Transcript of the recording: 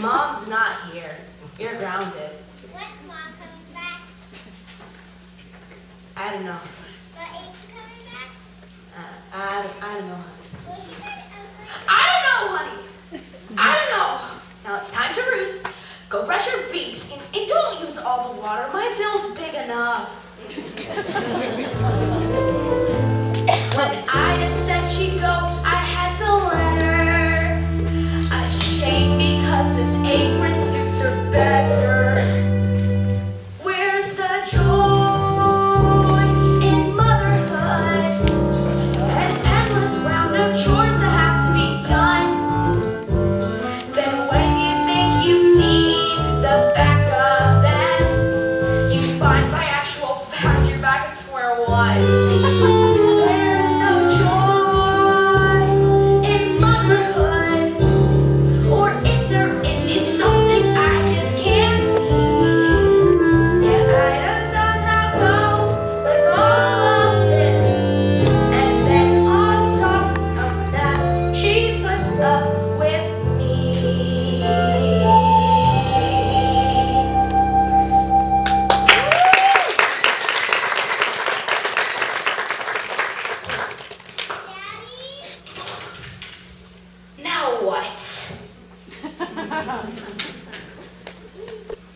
Mom's not here. You're grounded. When's Mom coming back? I don't know. But is she coming back? I don't know, honey. Will she come over? I don't know, honey. I don't know. Now it's time to roost. Go brush your beaks and don't use all the water. My bill's big enough. When Ida said she'd go, I had to let her. Ashamed because this apron suits her better. Where's the joy in motherhood? An endless round of chores that have to be done. Then when you think you've seen the back of them, you find by actual fact you're back at square one. There's no joy in motherhood, or if there is, it's something I just can't see. Yet Ida somehow goes with all of this, and then on top of that, she puts up with me. Daddy? Now what?